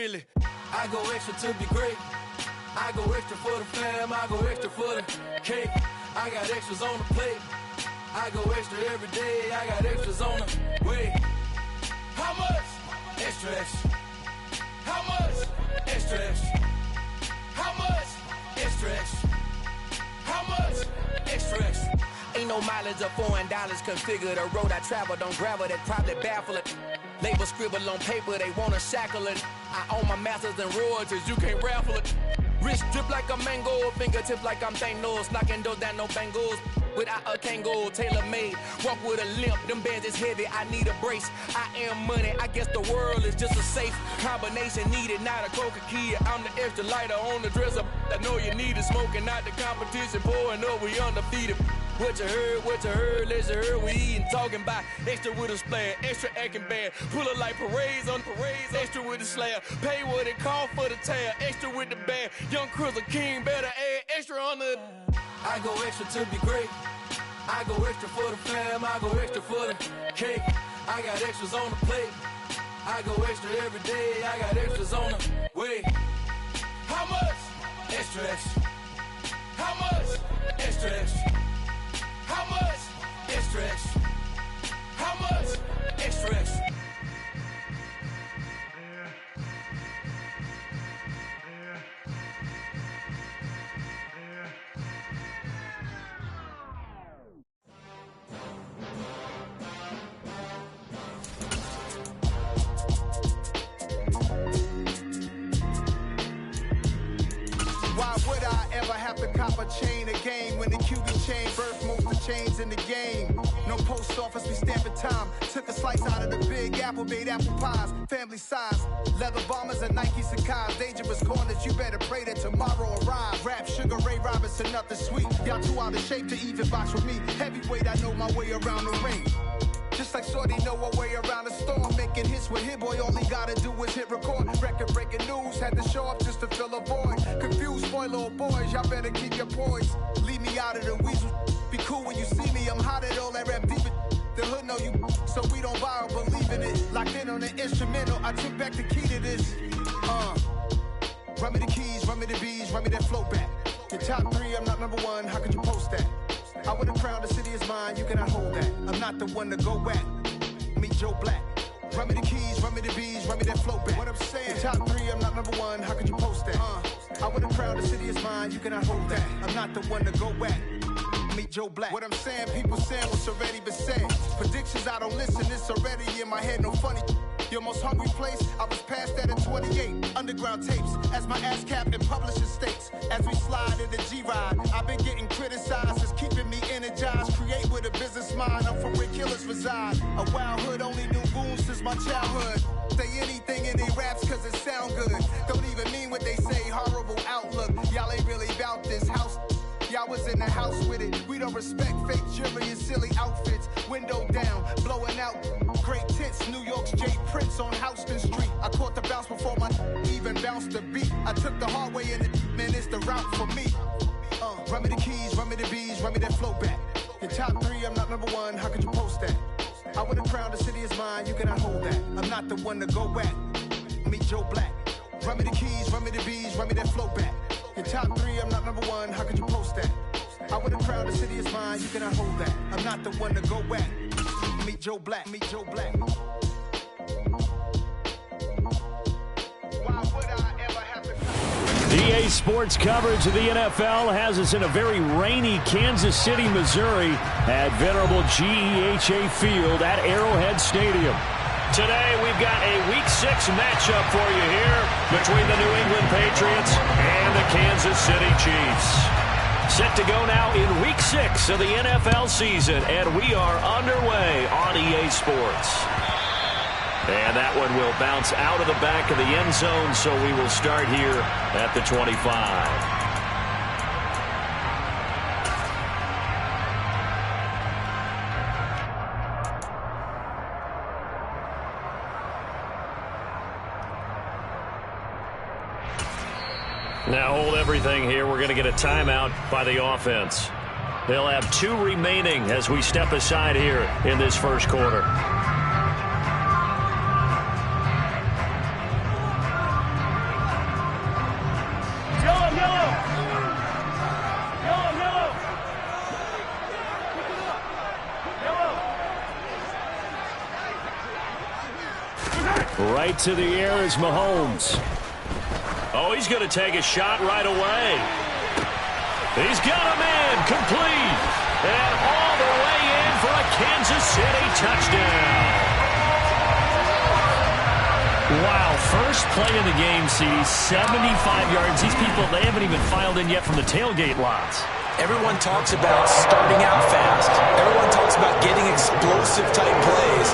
really. I go extra to be great. I go extra for the fam, I go extra for the cake. I got extras on the plate. I go extra every day, I got extras on the way. How much? Extra, extra. How much? Extra, extra. How much? Extra, extra. How much? Extra, extra. Ain't no mileage of $4 configure the road I travel. Don't gravel, that probably baffle it. Label scribble on paper, they wanna shackle it. I own my masters and royalties, you can't raffle it. Wrist drip like a mango, fingertips like I'm Thanos. Knocking those down, no bangles. Without a Kango, tailor-made. Walk with a limp, them bands is heavy, I need a brace. I am money, I guess the world is just a safe combination needed, not a Coca-Cola. I'm the extra lighter on the dresser. I know you need it, smoking out the competition, pouring up, we undefeated. What you heard, let's heard, we eatin', talking about extra with a splash, extra acting bad, pull it like parades on parades, extra with the slab, pay what it cost for the tab, extra with the bag, young Crizzle King, better add extra on the. I go extra to be great, I go extra for the fam, I go extra for the cake, I got extras on the plate, I go extra every day, I got extras on the way. How much? Extra, extra. How much? Extra, extra. How much? Extra, extra. How much? Extra, extra. Why would I ever have to cop a chain a game when the QB chain birth most of the chains in the game? No post office, we stamping time. Took a slice out of the big apple, made apple pies, family size. Leather bombers and Nike Sacai's, dangerous corners, you better pray that tomorrow arrives. Rap, Sugar Ray Robinson, nothing sweet. Y'all too out of shape to even box with me. Heavyweight, I know my way around the ring. Just like Shorty know her way around the storm. Making hits with Hit Boy, all he gotta do is hit record. Record breaking news, had to show up just to fill a void. Confused boy, little boys, y'all better keep your poise. Leave me out of the weasel. Be cool when you see me, I'm hot at all that rap deep. The hood know you, so we don't borrow, believe in it. Locked in on the instrumental, I took back the key to this. Run me the keys, run me the bees, run me that flow back. Your top 3, I'm not number 1, how could you post that? I would have crowned the city is mine, you cannot hold that. I'm not the one to go back. Meet Joe Black. Run me the keys, run me the bees, run me that flow back. What I'm saying, top 3, I'm not number 1, how could you post that? I would have crowned the city is mine, you cannot hold that. I'm not the one to go back. Meet Joe Black. What I'm saying, people saying what's already been said. Predictions, I don't listen, it's already in my head, no funny. Your most hungry place, I was past that in 28. Underground tapes, as my ass cap in publishing states. As we slide in the G-Ride, I've been getting criticized, it's keeping me energized. Create with a business mind, I'm from where killers reside. A wild hood, only knew goons since my childhood. Say anything in they raps cause it sound good. Don't even mean what they say, horrible outlook. Y'all ain't really about this house. Y'all was in the house with it. We don't respect fake jewelry and silly outfits. Window down, blowing out. Great tits, New York's J. Prince on Houston Street. I caught the bounce before my even bounced the beat. I took the hard way in it, man, it's the route for me. Run me the keys, run me the bees, run me that flow back. Your top 3, I'm not number 1, how could you post that? I would have crowned the city is mine, you cannot hold that. I'm not the one to go back. Meet Joe Black. Run me the keys, run me the bees, run me that flow back. Your top 3, I'm not number 1, how could you post that? I would have crowned the city is mine, you cannot hold that. I'm not the one to go back. Meet Joe Black, meet Joe Black. Why would I ever have to... EA Sports coverage of the NFL has us in a very rainy Kansas City, Missouri at venerable GEHA Field at Arrowhead Stadium. Today, we've got a Week 6 matchup for you here between the New England Patriots and the Kansas City Chiefs. Set to go now in Week 6 of the NFL season, and we are underway on EA Sports. And that one will bounce out of the back of the end zone, so we will start here at the 25. Now hold everything here. We're going to get a timeout by the offense. They'll have 2 remaining as we step aside here in this first quarter. Right to the air is Mahomes. Oh, he's going to take a shot right away. He's got a man complete. And all the way in for a Kansas City touchdown. Wow, first play of the game, CD, 75 yards. These people, they haven't even filed in yet from the tailgate lots. Everyone talks about starting out fast. Everyone talks about getting explosive-type plays.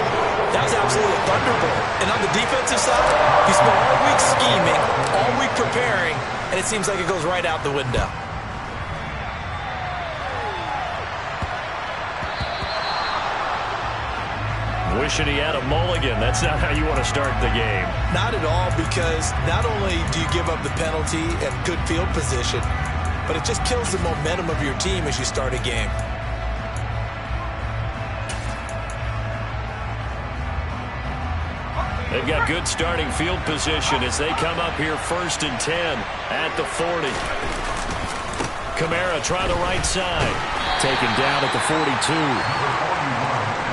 That was absolutely a thunderbolt. And on the defensive side, you spent all week scheming, all week preparing, and it seems like it goes right out the window. Wishing he had a mulligan. That's not how you want to start the game. Not at all, because not only do you give up the penalty and good field position, but it just kills the momentum of your team as you start a game. They've got good starting field position as they come up here 1st and 10 at the 40. Kamara try the right side. Taken down at the 42.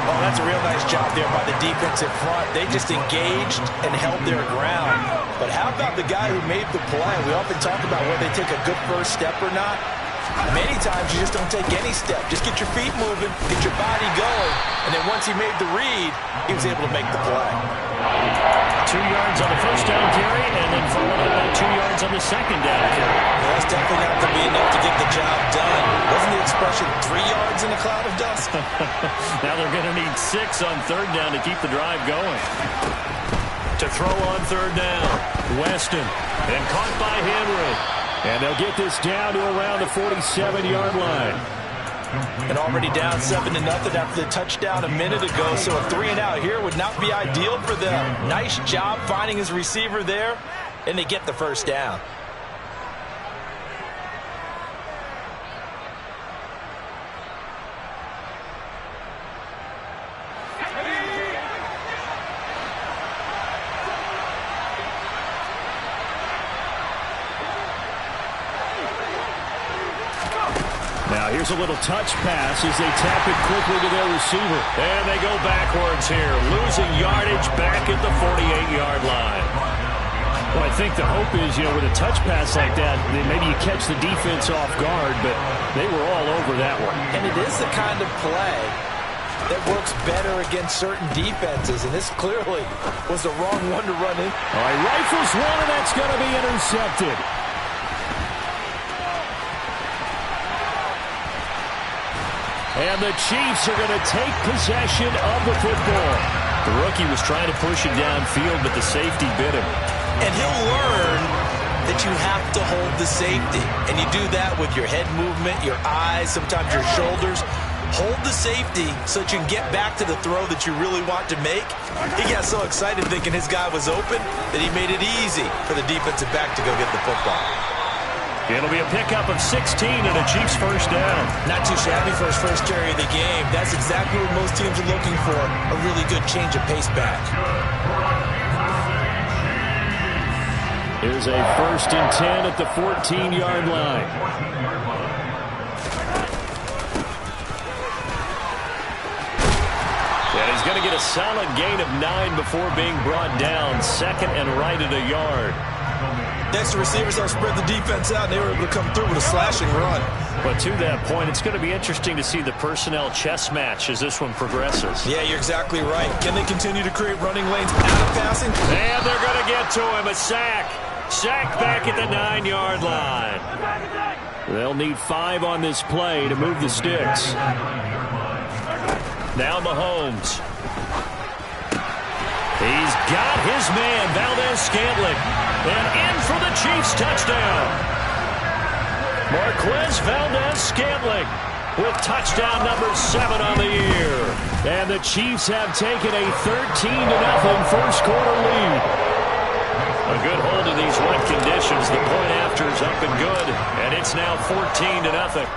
Oh, that's a real nice job there by the defensive front. They just engaged and held their ground. But how about the guy who made the play? We often talk about whether they take a good first step or not. Many times you just don't take any step. Just get your feet moving, get your body going. And then once he made the read, he was able to make the play. 2 yards on the first down carry, and then followed up by 2 yards on the second down carry. That's definitely not going to be enough to get the job done. Wasn't the expression 3 yards in a cloud of dust? Now they're going to need 6 on 3rd down to keep the drive going. To throw on 3rd down, Weston, and caught by Henry. And they'll get this down to around the 47-yard line. And already down 7-0 after the touchdown a minute ago, so a 3-and-out here would not be ideal for them. Nice job finding his receiver there, and they get the first down. Now here's a little touch pass as they tap it quickly to their receiver. And they go backwards here, losing yardage back at the 48-yard line. Well, I think the hope is, with a touch pass like that, maybe you catch the defense off guard, but they were all over that one. And it is the kind of play that works better against certain defenses, and this clearly was the wrong one to run in. All right, rifles one, and that's going to be intercepted. And the Chiefs are going to take possession of the football. The rookie was trying to push him downfield, but the safety bit him. And he'll learn that you have to hold the safety. And you do that with your head movement, your eyes, sometimes your shoulders. Hold the safety so that you can get back to the throw that you really want to make. He got so excited thinking his guy was open that he made it easy for the defensive back to go get the football. It'll be a pickup of 16 and a Chiefs first down. Not too shabby for his first carry of the game. That's exactly what most teams are looking for, a really good change of pace back. Here's a 1st and 10 at the 14-yard line. And he's going to get a solid gain of 9 before being brought down. 2nd and right at a yard. Next, the receivers have spread the defense out, and they were able to come through with a slashing run. But to that point, it's going to be interesting to see the personnel chess match as this one progresses. Yeah, you're exactly right. Can they continue to create running lanes out of passing? And they're going to get to him. A sack. Sack back at the 9-yard line. They'll need 5 on this play to move the sticks. Now Mahomes. He's got his man, Valdez-Scantling. And in for the Chiefs touchdown. Marquez Valdez-Scantling with touchdown number 7 on the year. And the Chiefs have taken a 13-0 first quarter lead. A good hold of these wet conditions. The point after is up and good. And it's now 14-0.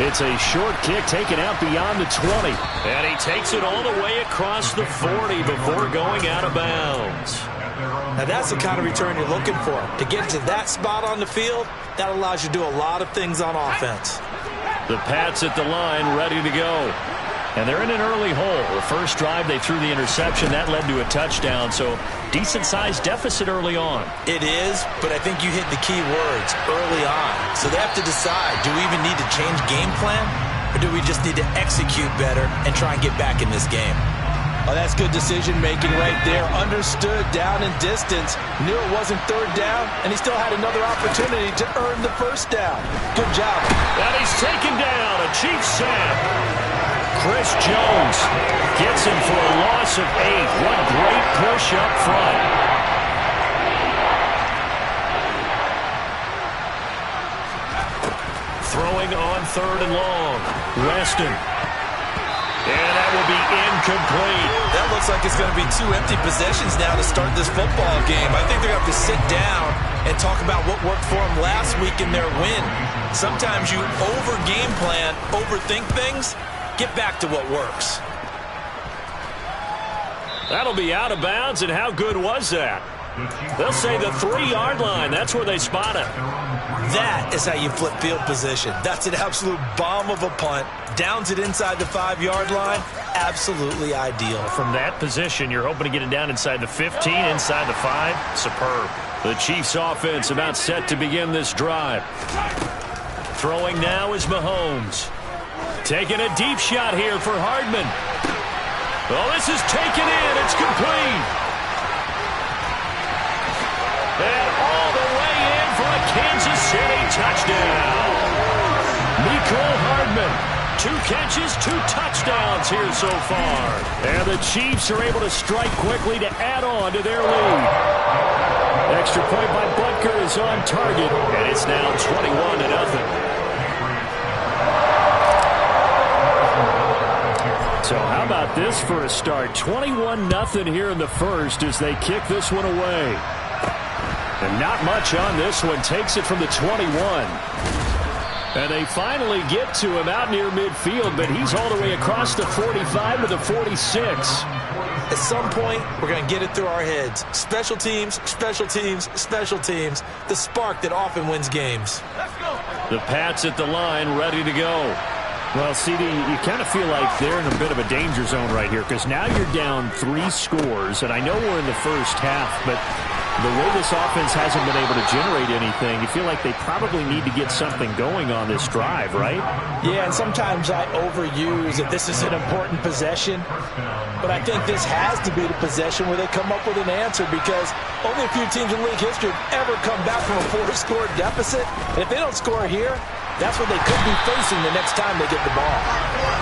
It's a short kick taken out beyond the 20. And he takes it all the way across the 40 before going out of bounds. Now that's the kind of return you're looking for. To get to that spot on the field, that allows you to do a lot of things on offense. The Pats at the line ready to go. And they're in an early hole. The first drive, they threw the interception. That led to a touchdown. So decent-sized deficit early on. It is, but I think you hit the key words, early on. So they have to decide, do we even need to change game plan? Or do we just need to execute better and try and get back in this game? Oh, that's good decision-making right there. Understood down and distance. Knew it wasn't third down, and he still had another opportunity to earn the first down. Good job. And he's taken down. A Chiefs sack. Chris Jones gets him for a loss of 8. What great push up front. Throwing on 3rd and long. Weston. And that will be incomplete. That looks like it's going to be 2 empty possessions now to start this football game. I think they're going to have to sit down and talk about what worked for them last week in their win. Sometimes you over-game plan, overthink things. Get back to what works. That'll be out of bounds, and how good was that? They'll say the 3-yard line. That's where they spot it. That is how you flip field position. That's an absolute bomb of a punt. Downs it inside the 5-yard line. Absolutely ideal. From that position, you're hoping to get it down inside the 15, inside the 5. Superb. The Chiefs offense about set to begin this drive. Throwing now is Mahomes. Taking a deep shot here for Hardman. Oh, this is taken in. It's complete. And all the way in for a Kansas City touchdown. Mecole Hardman. 2 catches, 2 touchdowns here so far. And the Chiefs are able to strike quickly to add on to their lead. Extra point by Butker is on target, and it's now 21-0. So how about this for a start? 21-0 here in the first as they kick this one away. And not much on this one. Takes it from the 21. And they finally get to him out near midfield, but he's all the way across the 45 to the 46. At some point, we're going to get it through our heads. Special teams, special teams, special teams. The spark that often wins games. The Pats at the line, ready to go. Well, CD, you kind of feel like they're in a bit of a danger zone right here because now you're down 3 scores, and I know we're in the first half, but the way this offense hasn't been able to generate anything, you feel like they probably need to get something going on this drive, right? Yeah, and sometimes I overuse that this is an important possession, but I think this has to be the possession where they come up with an answer because only a few teams in league history have ever come back from a 4-score deficit. And if they don't score here, that's what they could be facing the next time they get the ball.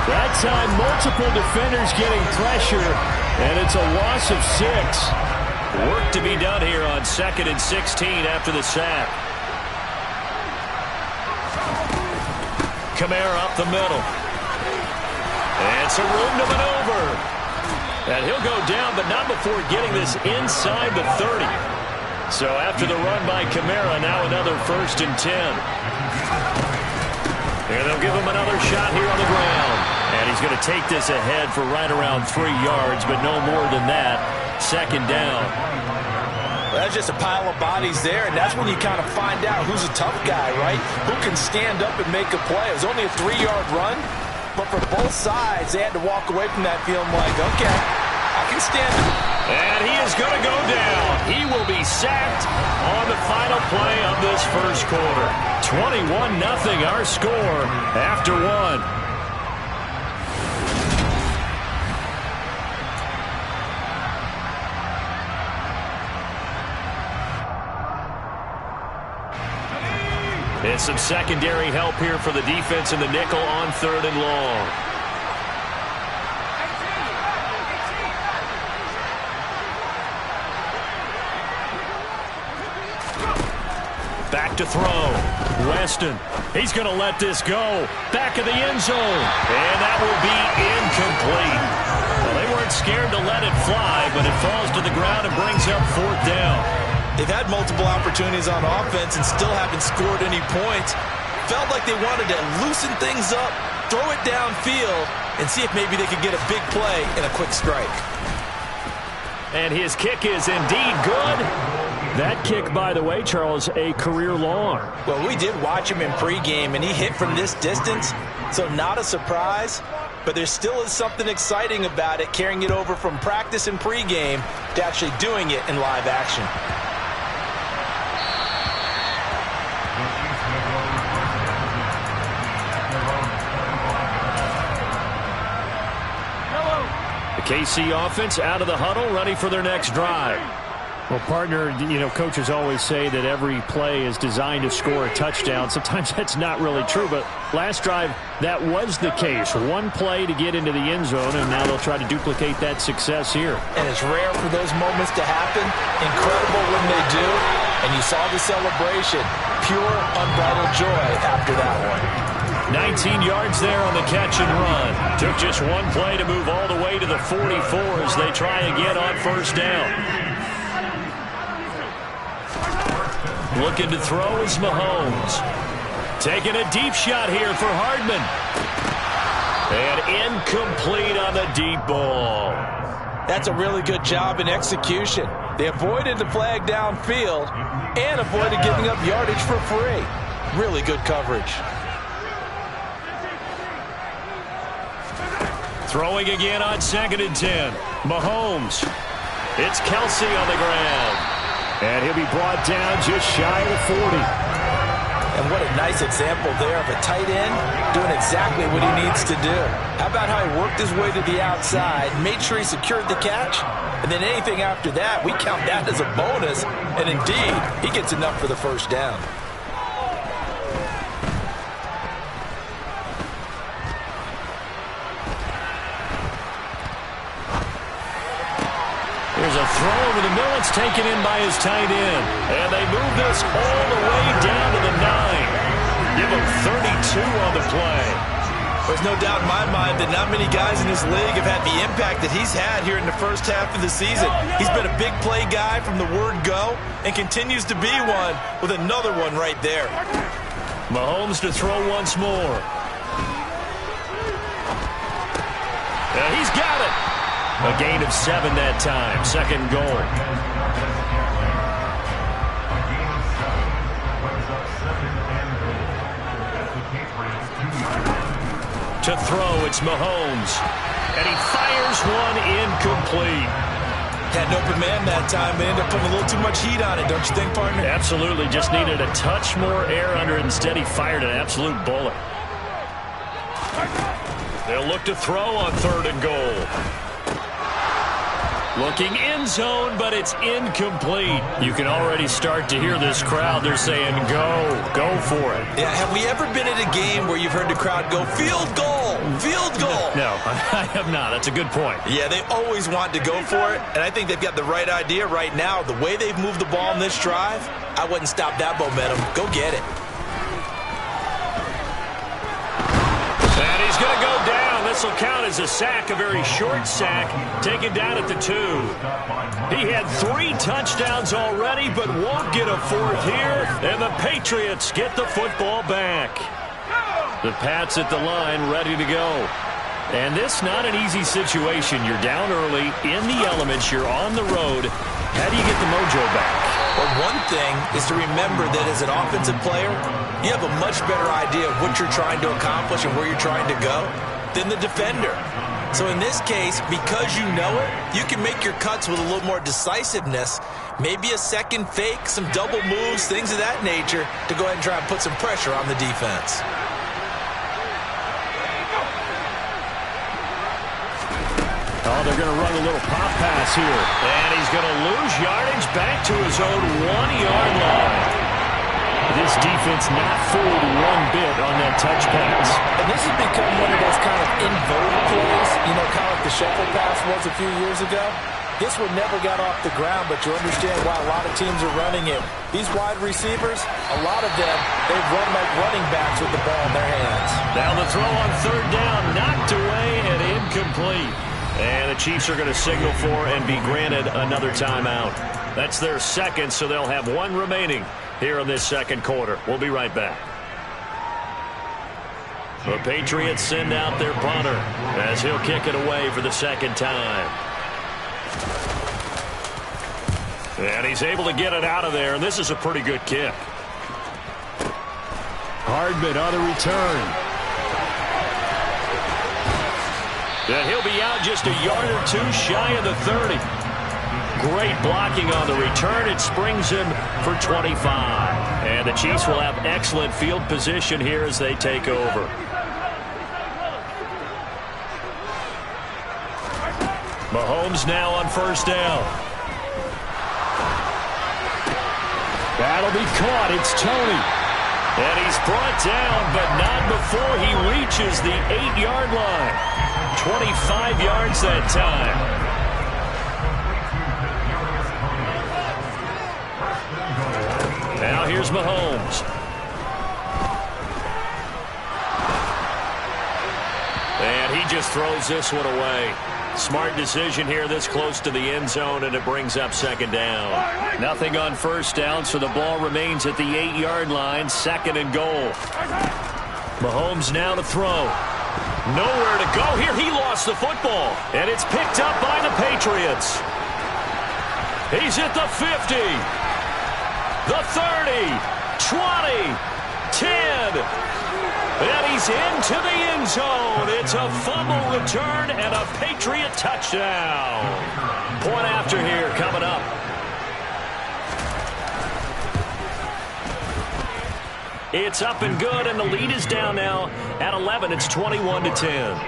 That time, multiple defenders getting pressure, and it's a loss of 6. Work to be done here on 2nd and 16 after the sack. Kamara up the middle. And some room to maneuver. And he'll go down, but not before getting this inside the 30. So after the run by Kamara, now another 1st and 10. And they'll give him another shot here on the ground. And he's going to take this ahead for right around 3 yards, but no more than that. 2nd down. Well, that's just a pile of bodies there, and that's when you kind of find out who's a tough guy, right? Who can stand up and make a play. It was only a 3-yard run, but for both sides, they had to walk away from that feeling like, okay, I can stand it. And he is going to go down. He will be sacked on the final play of this first quarter. 21-0 our score after 1. And some secondary help here for the defense in the nickel on 3rd and long. Back to throw. Weston. He's going to let this go. Back of the end zone. And that will be incomplete. Well, they weren't scared to let it fly, but it falls to the ground and brings up 4th down. They've had multiple opportunities on offense and still haven't scored any points. Felt like they wanted to loosen things up, throw it downfield, and see if maybe they could get a big play and a quick strike. And his kick is indeed good. That kick, by the way, Charles, a career long. Well, we did watch him in pregame, and he hit from this distance, so not a surprise. but there still is something exciting about it, carrying it over from practice and pregame to actually doing it in live action. The KC offense out of the huddle, ready for their next drive. Well, partner, coaches always say that every play is designed to score a touchdown. Sometimes that's not really true, but last drive, that was the case. One play to get into the end zone, and now they'll try to duplicate that success here. And it's rare for those moments to happen. Incredible when they do. And you saw the celebration. Pure, unbridled joy after that one. 19 yards there on the catch and run. Took just one play to move all the way to the 44 as they try again on first down. Looking to throw is Mahomes. Taking a deep shot here for Hardman. And incomplete on the deep ball. That's a really good job in execution. They avoided the flag downfield and avoided giving up yardage for free. Really good coverage. Throwing again on 2nd and 10. Mahomes. It's Kelsey on the ground. And he'll be brought down just shy of the 40. And what a nice example there of a tight end doing exactly what he needs to do. How about how he worked his way to the outside, made sure he secured the catch, and then anything after that, we count that as a bonus. And indeed, he gets enough for the first down. There's a throw over the middle. It's taken in by his tight end. And they move this all the way down to the 9. Give him 32 on the play. There's no doubt in my mind that not many guys in this league have had the impact that he's had here in the first half of the season. He's been a big play guy from the word go and continues to be one with another one right there. Mahomes to throw once more. And he's got it. A gain of 7 that time. Second goal. To throw, it's Mahomes. And he fires one incomplete. Had an open man that time, but ended up putting a little too much heat on it, don't you think, partner? Absolutely. Just needed a touch more air under it. Instead, he fired an absolute bullet. They'll look to throw on 3rd and goal. Looking end zone, but it's incomplete. You can already start to hear this crowd. They're saying, go for it. Yeah, have we ever been at a game where you've heard the crowd go, field goal, field goal? No, I have not. That's a good point. Yeah, they always want to go for it, and I think they've got the right idea right now. The way they've moved the ball in this drive, I wouldn't stop that momentum. Go get it. And he's going to go down. This will count as a sack, a very short sack, taken down at the 2. He had 3 touchdowns already, but won't get a 4th here. And the Patriots get the football back. The Pats at the line, ready to go. And this not an easy situation. You're down early, in the elements, you're on the road. How do you get the mojo back? Well, one thing is to remember that as an offensive player, you have a much better idea of what you're trying to accomplish and where you're trying to go than the defender. So in this case, because you know it, you can make your cuts with a little more decisiveness, maybe a second fake, some double moves, things of that nature, to go ahead and try and put some pressure on the defense. Oh, they're going to run a little pop pass here. And he's going to lose yardage back to his own 1-yard line. This defense not fooled one bit on that touch pass. And this has become one of those kind of in vogue plays, kind of like the shuffle pass was a few years ago. This one never got off the ground, but you understand why a lot of teams are running it. These wide receivers, a lot of them, they run like running backs with the ball in their hands. Now the throw on 3rd down, knocked away and incomplete. And the Chiefs are going to signal for and be granted another timeout. That's their second, so they'll have 1 remaining here in this second quarter. We'll be right back. The Patriots send out their punter as he'll kick it away for the second time. And he's able to get it out of there, and this is a pretty good kick. Hardman on the return. And he'll be out just a yard or two shy of the 30. Great blocking on the return. It springs him for 25. And the Chiefs will have excellent field position here as they take over. Mahomes now on first down. That'll be caught. It's Toney. And he's brought down, but not before he reaches the 8-yard line. 25 yards that time. Now here's Mahomes. And he just throws this one away. Smart decision here this close to the end zone, and it brings up second down. Nothing on first down, so the ball remains at the 8-yard line, second and goal. Mahomes now to throw. Nowhere to go here. He lost the football, and it's picked up by the Patriots. He's at the 50, the 30, 20, 10. And he's into the end zone. It's a fumble return and a Patriot touchdown. Point after here coming up. It's up and good, and the lead is down now at 11. It's 21-10.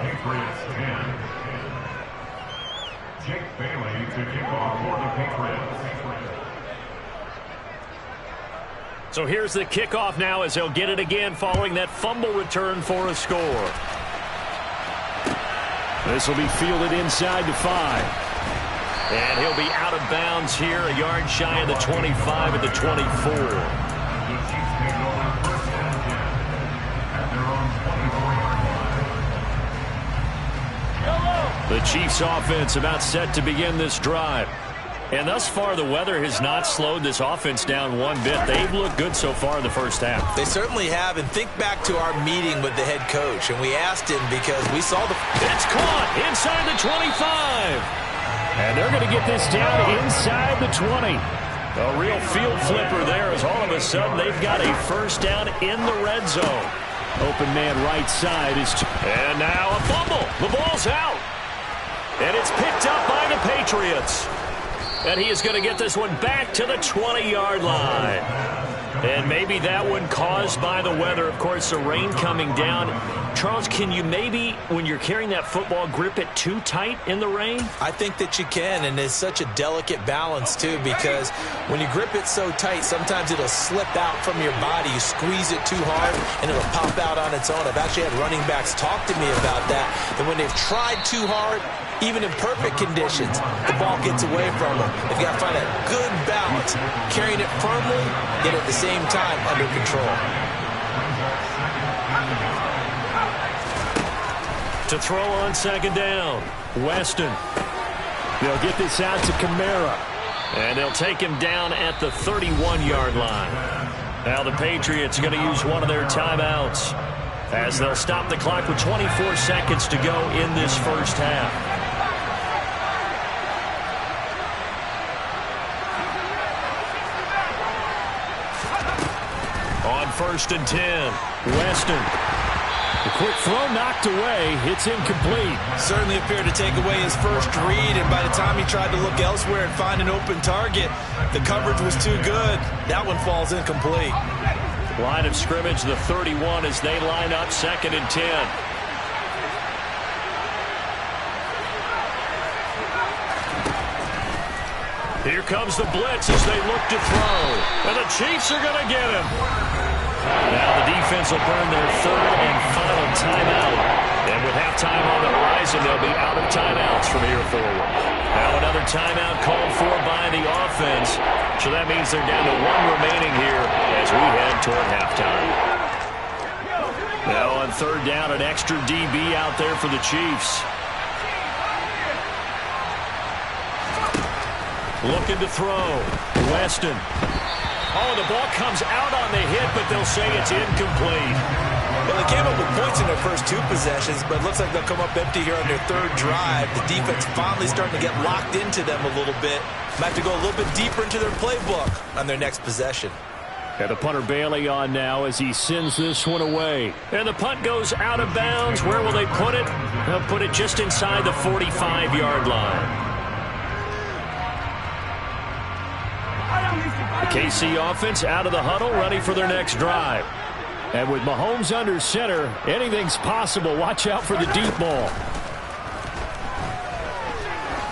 Patriots 10. Jake Bailey to kick off for the Patriots. So here's the kickoff now as they'll get it again following that fumble return for a score. This will be fielded inside the 5. And he'll be out of bounds here, a yard shy of the 25 at the 24. The Chiefs offense about set to begin this drive. And thus far, the weather has not slowed this offense down one bit. They've looked good so far in the first half. They certainly have. And think back to our meeting with the head coach. And we asked him because we saw the... It's caught inside the 25. And they're going to get this down inside the 20. A real field flipper there as all of a sudden they've got a first down in the red zone. Open man right side is... And now a fumble. The ball's out. And it's picked up by the Patriots. And he is going to get this one back to the 20-yard line. And maybe that one caused by the weather. Of course, the rain coming down. Charles, can you maybe, when you're carrying that football, grip it too tight in the rain? I think that you can, and it's such a delicate balance, too, because when you grip it so tight, sometimes it'll slip out from your body. You squeeze it too hard, and it'll pop out on its own. I've actually had running backs talk to me about that, and when they've tried too hard, even in perfect conditions, the ball gets away from them. They've got to find a good balance, carrying it firmly, yet at the same time under control. To throw on second down, Weston. They'll get this out to Kamara. And they'll take him down at the 31-yard line. Now the Patriots are going to use one of their timeouts as they'll stop the clock with 24 seconds to go in this first half. On first and 10, Weston. The quick throw knocked away. It's incomplete. Certainly appeared to take away his first read, and by the time he tried to look elsewhere and find an open target, the coverage was too good. That one falls incomplete. Line of scrimmage, the 31, as they line up second and 10. Here comes the blitz as they look to throw. And the Chiefs are going to get him. Now the defense will burn their third and final timeout. And with halftime on the horizon, they'll be out of timeouts from here forward. Now another timeout called for by the offense. So that means they're down to one remaining here as we head toward halftime. Now on third down, an extra DB out there for the Chiefs. Looking to throw. Weston. Oh, the ball comes out on the hit, but they'll say it's incomplete. Well, they came up with points in their first two possessions, but it looks like they'll come up empty here on their third drive. The defense finally starting to get locked into them a little bit. Might have to go a little bit deeper into their playbook on their next possession. And the punter Bailey on now as he sends this one away. And the punt goes out of bounds. Where will they put it? They'll put it just inside the 45-yard line. The KC offense out of the huddle, ready for their next drive. And with Mahomes under center, anything's possible. Watch out for the deep ball.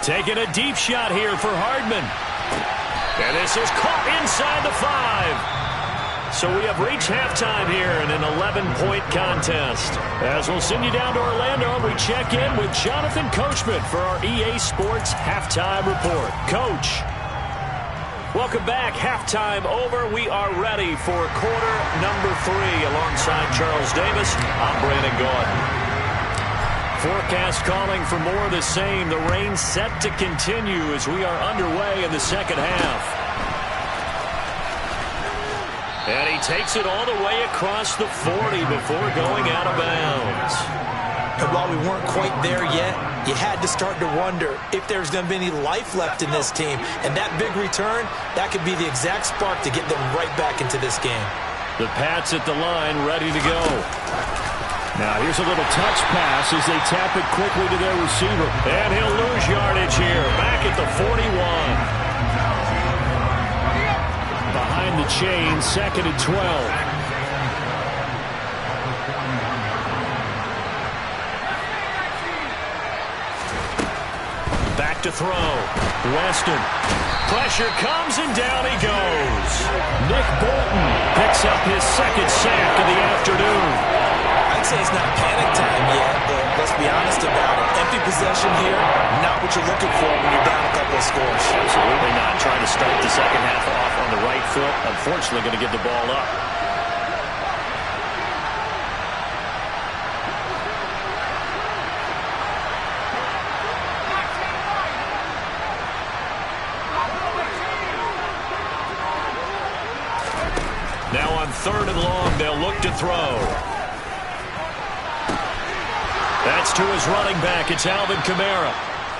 Taking a deep shot here for Hardman. And this is caught inside the 5. So we have reached halftime here in an 11-point contest. As we'll send you down to Orlando, we check in with Jonathan Coachman for our EA Sports Halftime Report. Coach, welcome back. Halftime over. We are ready for quarter number 3. Alongside Charles Davis, I'm Brandon Gaudin. Forecast calling for more of the same. The rain set to continue as we are underway in the second half. And he takes it all the way across the 40 before going out of bounds. And while we weren't quite there yet, you had to start to wonder if there's going to be any life left in this team. And that big return, that could be the exact spark to get them right back into this game. The Pats at the line, ready to go. Now here's a little touch pass as they tap it quickly to their receiver. And he'll lose yardage here, back at the 41. Behind the chain, 2nd and 12. Back to throw. Weston. Pressure comes and down he goes. Nick Bolton picks up his 2nd sack of the afternoon. I'd say it's not panic time yet, but let's be honest about it. Empty possession here, not what you're looking for when you're down a couple of scores. Absolutely not. Trying to start the second half off on the right foot. Unfortunately, going to give the ball up. Now on 3rd and long, they'll look to throw. That's to his running back. It's Alvin Kamara.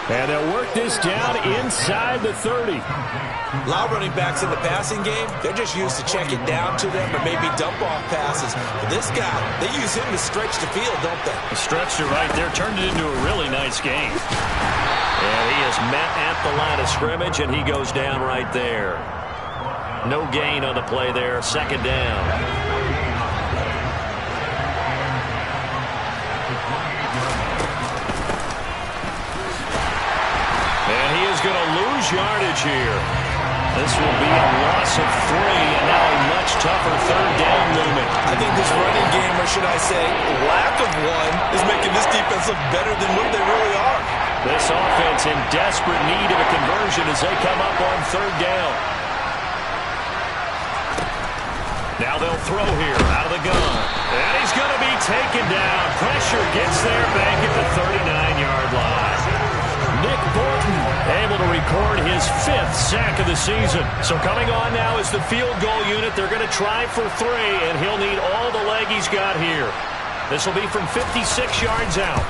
And they'll work this down inside the 30. A lot of running backs in the passing game, they're just used to check it down to them or maybe dump off passes. But this guy, they use him to stretch the field, don't they? Stretched it right there, turned it into a really nice game. And he is met at the line of scrimmage, and he goes down right there. No gain on the play there, 2nd down. Going to lose yardage here. This will be a loss of 3, and now a much tougher 3rd down looming. I think this running game, or should I say lack of one, is making this defense look better than what they really are. This offense in desperate need of a conversion as they come up on 3rd down. Now they'll throw here out of the gun. And he's going to be taken down. Pressure gets there back at the 39-yard line. Nick Bolton able to record his 5th sack of the season. So coming on now is the field goal unit. They're going to try for 3, and he'll need all the leg he's got here. This will be from 56 yards out.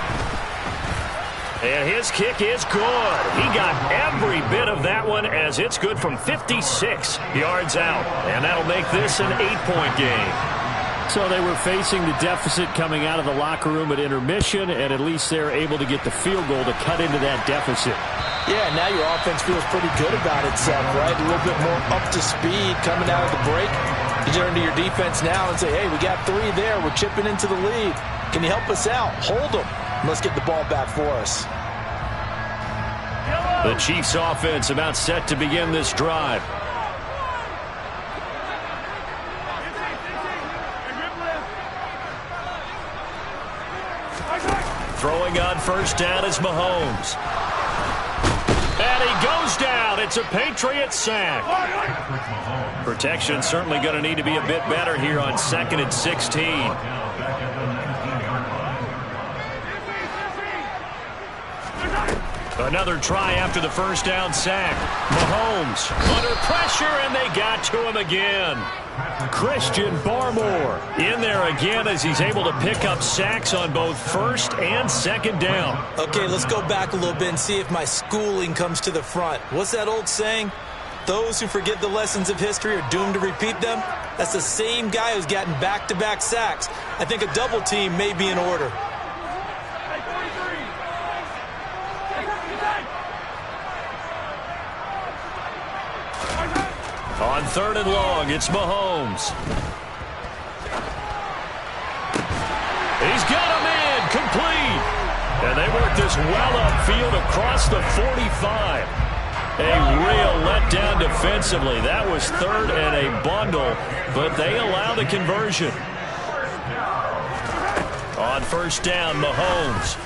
And his kick is good. He got every bit of that one as it's good from 56 yards out. And that'll make this an 8-point game. So they were facing the deficit coming out of the locker room at intermission, and at least they're able to get the field goal to cut into that deficit. Yeah, now your offense feels pretty good about itself, right? A little bit more up to speed coming out of the break. You turn to your defense now and say, hey, we got 3 there. We're chipping into the lead. Can you help us out? Hold them. Let's get the ball back for us. The Chiefs offense about set to begin this drive. Throwing on 1st down is Mahomes. And he goes down. It's a Patriot sack. Protection certainly going to need to be a bit better here on 2nd and 16. Another try after the 1st down sack. Mahomes under pressure, and they got to him again. Christian Barmore in there again as he's able to pick up sacks on both 1st and 2nd down. Okay, let's go back a little bit and see if my schooling comes to the front. What's that old saying? those who forget the lessons of history are doomed to repeat them, that's the same guy who's gotten back-to-back sacks. I think a double team may be in order. On 3rd and long, it's Mahomes. He's got him in, complete. And they work this well upfield across the 45. A real letdown defensively. That was 3rd and a bundle, but they allow the conversion. On 1st down, Mahomes.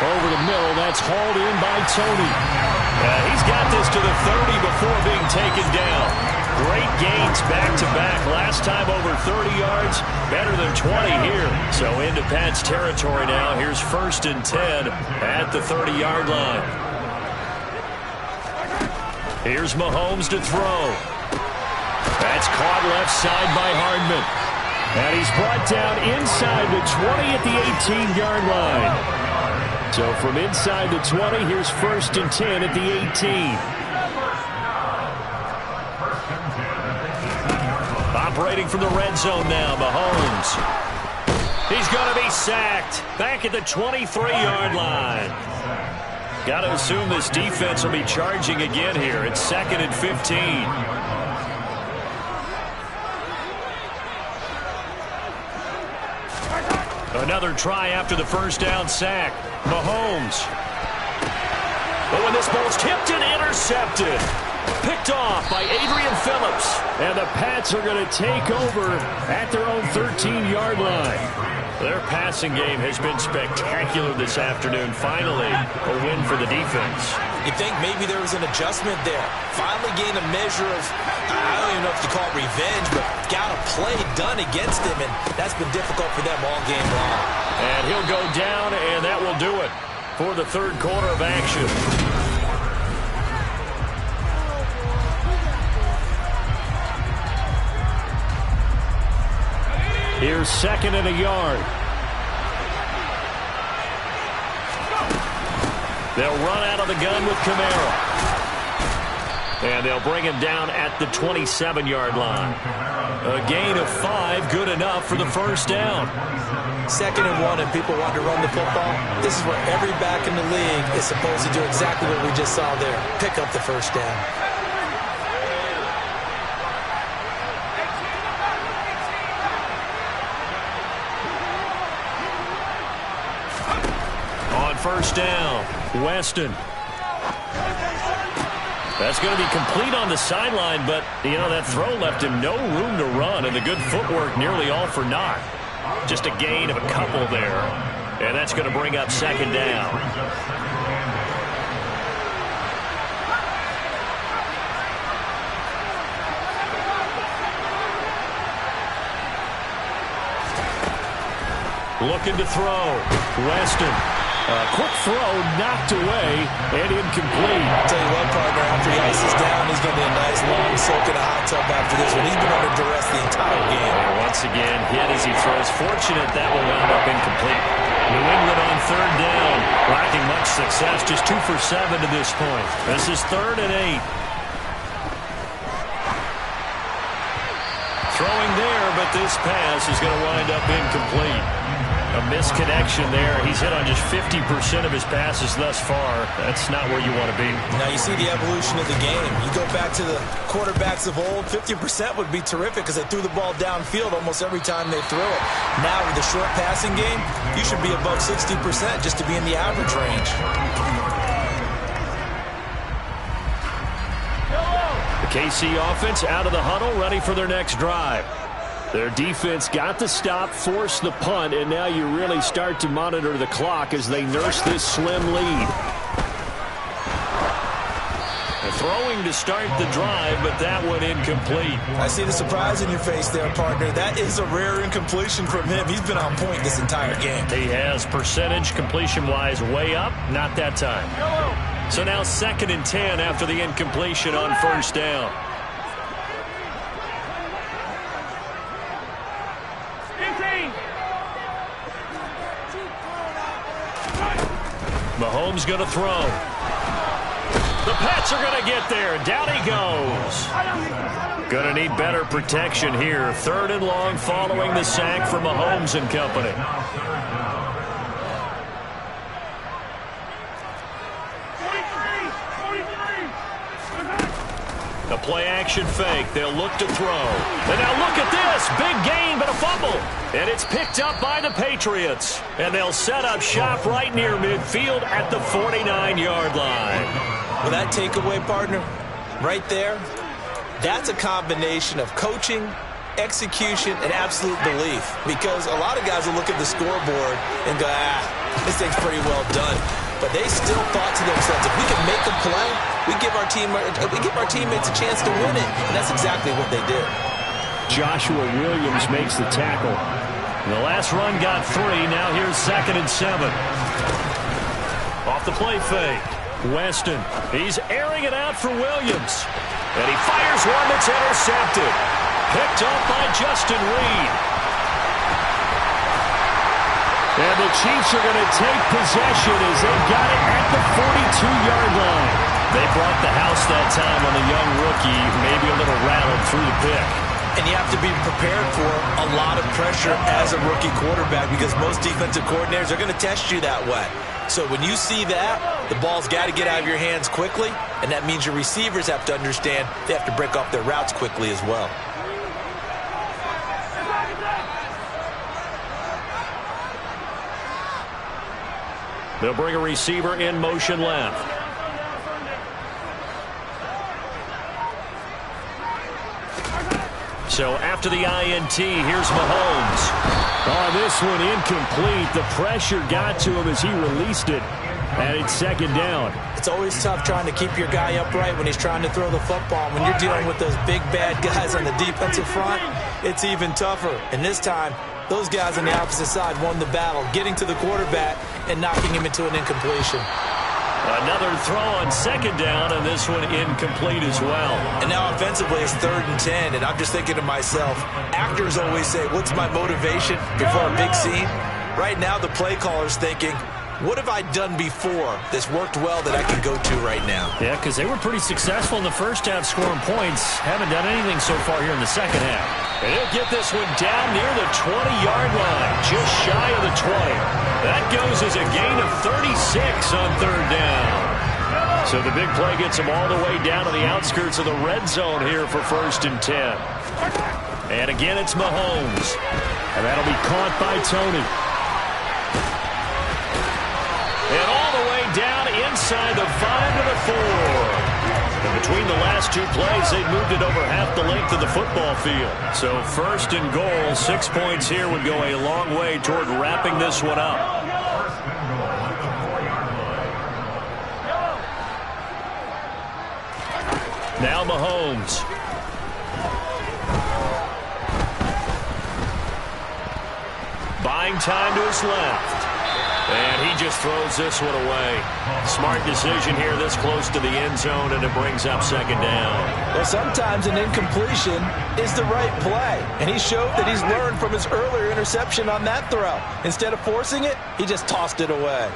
Over the middle, that's hauled in by Tony. He's got this to the 30 before being taken down. Great gains back-to-back. Last time over 30 yards, better than 20 here. So into Pat's territory now. Here's 1st and 10 at the 30-yard line. Here's Mahomes to throw. That's caught left side by Hardman. And he's brought down inside the 20 at the 18-yard line. So from inside the 20, here's 1st and 10 at the 18. Operating from the red zone now, Mahomes. He's going to be sacked back at the 23-yard line. Got to assume this defense will be charging again here. It's 2nd and 15. Another try after the 1st down sack. Mahomes. Oh, and this ball's tipped and intercepted. Picked off by Adrian Phillips. And the Pats are going to take over at their own 13-yard line. Their passing game has been spectacular this afternoon. Finally, a win for the defense. You think maybe there was an adjustment there. Finally gained a measure of, I don't even know if you call it revenge, but got a play done against him, and that's been difficult for them all game long. And he'll go down, and that will do it for the 3rd quarter of action. Here's 2nd and a yard. They'll run out of the gun with Kamara. And they'll bring him down at the 27-yard line. A gain of 5, good enough for the 1st down. 2nd and 1, and people want to run the football. This is where every back in the league is supposed to do exactly what we just saw there. Pick up the 1st down. On 1st down, Weston. That's going to be complete on the sideline, but, you know, that throw left him no room to run, and the good footwork nearly all for naught. Just a gain of a couple there, and that's going to bring up 2nd down. Looking to throw. Weston. Quick throw, knocked away, and incomplete. I'll tell you what, partner, after he ices down, he's going to be a nice long soak in a hot tub after this one. He's been under duress the entire game. And once again, hit as he throws. Fortunate that will wound up incomplete. New England on 3rd down, lacking much success, just 2 for 7 to this point. This is 3rd and 8. Throwing there, but this pass is going to wind up incomplete. A misconnection there. He's hit on just 50% of his passes thus far. That's not where you want to be. Now you see the evolution of the game. You go back to the quarterbacks of old, 50% would be terrific because they threw the ball downfield almost every time they threw it. Now with the short passing game, you should be above 60% just to be in the average range. The KC offense out of the huddle, ready for their next drive. Their defense got the stop, forced the punt, and now you really start to monitor the clock as they nurse this slim lead. Throwing to start the drive, but that one incomplete. I see the surprise in your face there, partner. That is a rare incompletion from him. He's been on point this entire game. He has percentage completion-wise way up, not that time. So now 2nd and 10 after the incompletion on 1st down. Mahomes going to throw. The Pats are going to get there. Down he goes. Going to need better protection here. 3rd and long following the sack from Mahomes and company. A play-action fake. They'll look to throw. And now look at this. Big gain, but a fumble. And it's picked up by the Patriots. And they'll set up shop right near midfield at the 49-yard line. Well, that takeaway, partner, right there, that's a combination of coaching, execution, and absolute belief. Because a lot of guys will look at the scoreboard and go, this thing's pretty well done. But they still thought to themselves, if we can make a play, we give our teammates a chance to win it. And that's exactly what they did. Joshua Williams makes the tackle. The last run got 3. Now here's 2nd and 7. Off the play fake. Weston. He's airing it out for Williams. And he fires one that's intercepted. Picked up by Justin Reed. And the Chiefs are going to take possession as they've got it at the 42-yard line. They brought the house that time on the young rookie, maybe a little rattled through the pick. And you have to be prepared for a lot of pressure as a rookie quarterback because most defensive coordinators are going to test you that way. So when you see that, the ball's got to get out of your hands quickly, and that means your receivers have to understand they have to break off their routes quickly as well. They'll bring a receiver in motion left. So after the INT, here's Mahomes. On this one, incomplete. The pressure got to him as he released it. And it's 2nd down. It's always tough trying to keep your guy upright when he's trying to throw the football. When you're dealing with those big, bad guys on the defensive front, it's even tougher. And this time, those guys on the opposite side won the battle, getting to the quarterback and knocking him into an incompletion. Another throw on 2nd down, and this one incomplete as well. And now offensively, it's 3rd and 10, and I'm just thinking to myself, actors always say, what's my motivation before a big scene? Right now, the play caller's thinking, what have I done before that's worked well that I can go to right now? Yeah, because they were pretty successful in the first half scoring points. Haven't done anything so far here in the second half. And he'll get this one down near the 20-yard line, just shy of the 20. That goes as a gain of 36 on 3rd down. So the big play gets them all the way down to the outskirts of the red zone here for 1st and 10. And again, it's Mahomes. And that'll be caught by Tony. And all the way down inside the 5 to the 4. And between the last 2 plays, they've moved it over half the length of the football field. So 1st and goal, 6 points here would go a long way toward wrapping this one up. Now Mahomes. Buying time to his left. And he just throws this one away. Smart decision here this close to the end zone, and it brings up 2nd down. Well, sometimes an incompletion is the right play. And he showed that he's learned from his earlier interception on that throw. Instead of forcing it, he just tossed it away.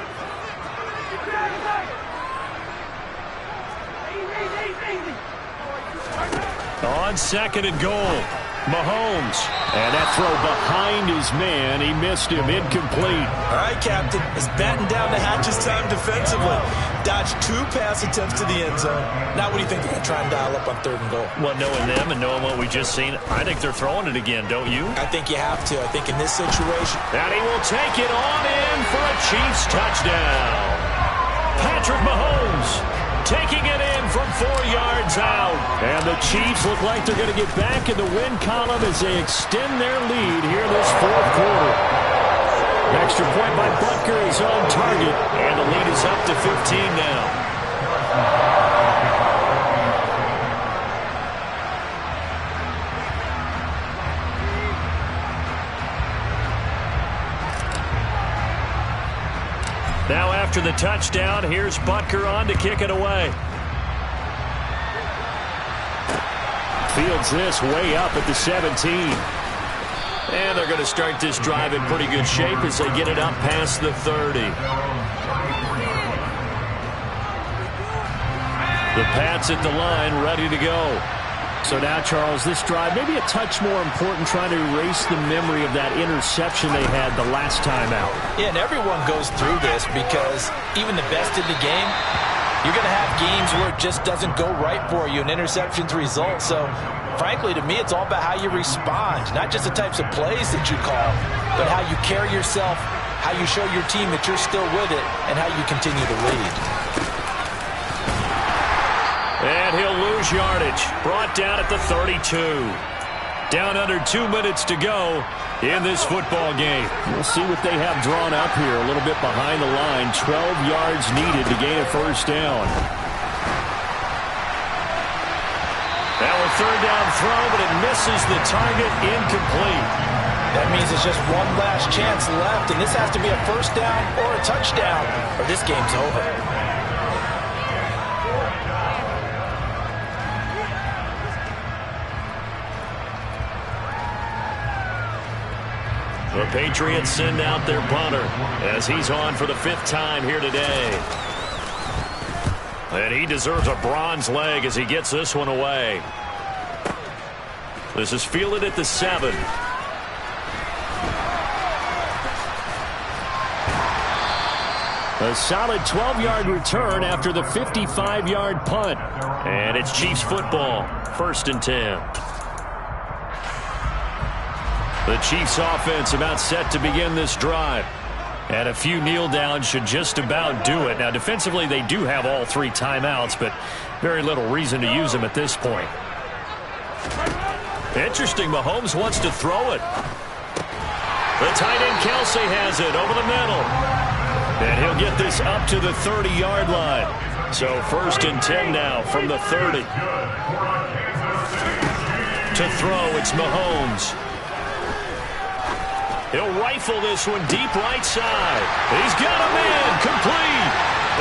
On 2nd and goal, Mahomes. And that throw behind his man. He missed him. Incomplete. All right, Captain. It's batten down the hatches time defensively. Dodged 2 pass attempts to the end zone. Now what do you think they're going to try and dial up on 3rd and goal? Well, knowing them and knowing what we just seen, I think they're throwing it again, don't you? I think you have to. I think in this situation. And he will take it on in for a Chiefs touchdown. Patrick Mahomes taking it in from 4 yards out. And the Chiefs look like they're going to get back in the win column as they extend their lead here this 4th quarter. Extra point by Butker is on target, and the lead is up to 15 now. Now after the touchdown, here's Butker on to kick it away. Fields this way up at the 17. And they're going to start this drive in pretty good shape as they get it up past the 30. The Pats at the line, ready to go. So now, Charles, this drive maybe a touch more important, trying to erase the memory of that interception they had the last time out. Yeah, and everyone goes through this because even the best in the game, you're going to have games where it just doesn't go right for you, and interceptions result. So, frankly, to me, it's all about how you respond, not just the types of plays that you call, but how you carry yourself, how you show your team that you're still with it, and how you continue to lead. And he'll lose yardage. Brought down at the 32. Down under 2 minutes to go in this football game. We'll see what they have drawn up here. A little bit behind the line. 12 yards needed to gain a first down. Now a third down throw, but it misses the target. Incomplete. That means it's just one last chance left, and this has to be a first down or a touchdown, or this game's over. The Patriots send out their punter as he's on for the 5th time here today. And he deserves a bronze leg as he gets this one away. This is fielded at the 7. A solid 12-yard return after the 55-yard punt. And it's Chiefs football, 1st and 10. The Chiefs offense about set to begin this drive. And a few kneel downs should just about do it. Now, defensively, they do have all 3 timeouts, but very little reason to use them at this point. Interesting, Mahomes wants to throw it. The tight end Kelsey has it over the middle. And he'll get this up to the 30-yard line. So 1st and 10 now from the 30. To throw, it's Mahomes. He'll rifle this one deep right side. He's got a man complete.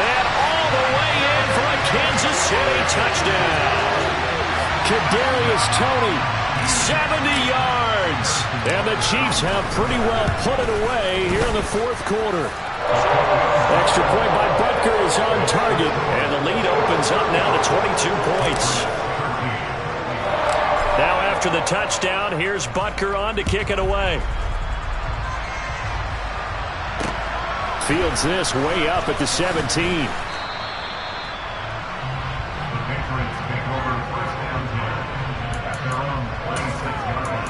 And all the way in for a Kansas City touchdown. Kadarius Toney, 70 yards. And the Chiefs have pretty well put it away here in the 4th quarter. extra point by Butker is on target. And the lead opens up now to 22 points. Now after the touchdown, here's Butker on to kick it away. Fields this way up at the 17. The Patriots take over 1st and 10 at their own 26-yard line.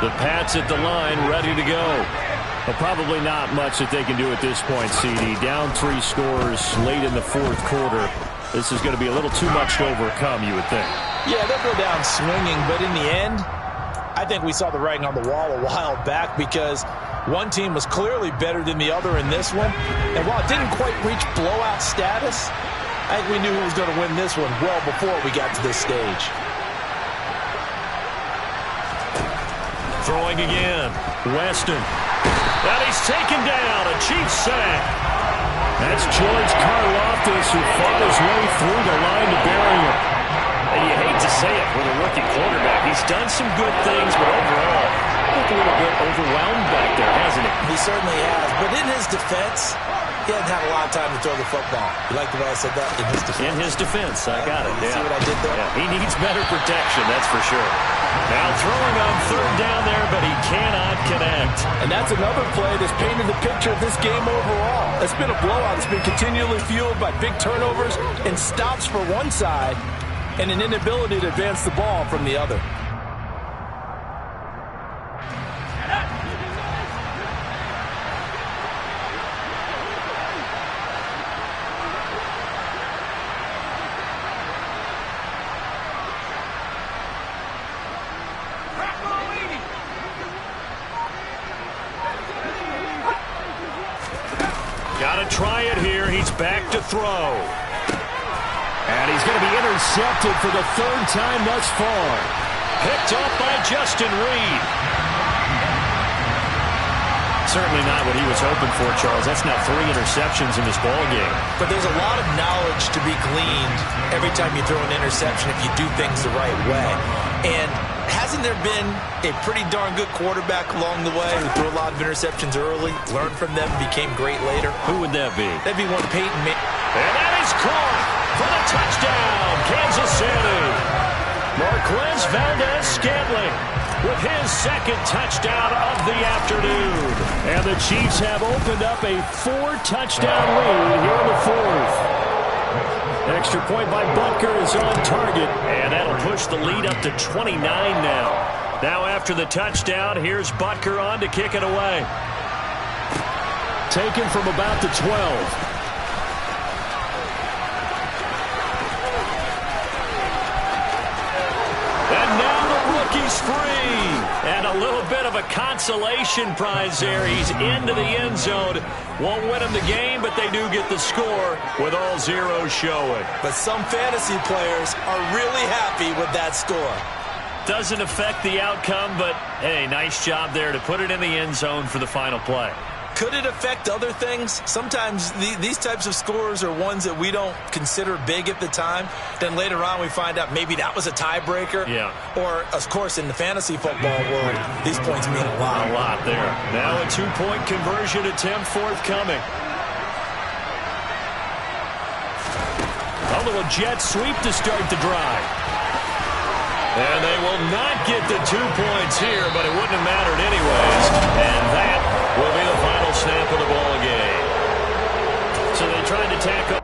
The Pats at the line, ready to go. Well, probably not much that they can do at this point, CD. Down 3 scores late in the 4th quarter. This is going to be a little too much to overcome, you would think. Yeah, they'll go down swinging, but in the end, I think we saw the writing on the wall a while back because one team was clearly better than the other in this one. And while it didn't quite reach blowout status, I think we knew who was going to win this one well before we got to this stage. Throwing again. Weston. And he's taken down. A Chiefs sack. That's George Karlaftis who fought his way through the line to bury him. And you hate to say it with a rookie quarterback. He's done some good things, but overall, looked a little bit overwhelmed back there, hasn't he? He certainly has. But in his defense, he hadn't had a lot of time to throw the football. You like the way I said that? In his defense. In his defense. I got it. You see what I did there? Yeah. He needs better protection, that's for sure. Now throwing on 3rd down there, but he cannot connect. And that's another play that's painted the picture of this game overall. It's been a blowout. It's been continually fueled by big turnovers and stops for one side and an inability to advance the ball from the other. Got to try it here. He's back to throw. And he's going to be intercepted for the 3rd time thus far. Picked up by Justin Reed. Certainly not what he was hoping for, Charles. That's now 3 interceptions in this ball game. But there's a lot of knowledge to be gleaned every time you throw an interception if you do things the right way. And hasn't there been a pretty darn good quarterback along the way who threw a lot of interceptions early, learned from them, became great later? Who would that be? That'd be one Peyton Manning. And that is caught for the touchdown, Kansas City. Marquez Valdez-Scantling with his second touchdown of the afternoon. And the Chiefs have opened up a 4-touchdown lead here in the fourth. Extra point by Butker is on target, and that'll push the lead up to 29 now. Now after the touchdown, here's Butker on to kick it away. Taken from about the 12. He's free. And a little bit of a consolation prize there. He's into the end zone. Won't win him the game, but they do get the score with all zeros showing. But some fantasy players are really happy with that score. Doesn't affect the outcome, but, hey, nice job there to put it in the end zone for the final play. Could it affect other things? Sometimes these types of scores are ones that we don't consider big at the time. Then later on we find out maybe that was a tiebreaker. Yeah. Or, of course, in the fantasy football world, these points mean a lot. A lot there. Now a 2-point conversion attempt forthcoming. A little jet sweep to start the drive. And they will not get the 2 points here, but it wouldn't have mattered anyways. And that will be the final snap of the ball game. So they tried to tackle.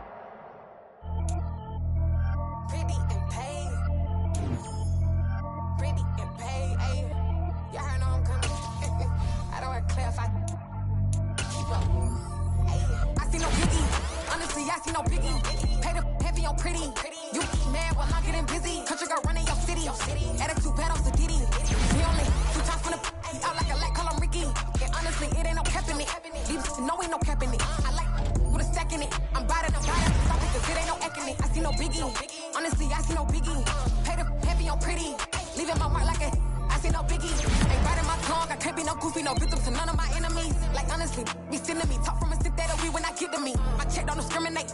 Be sending me talk from a stick that we when I get to me. My check don't discriminate.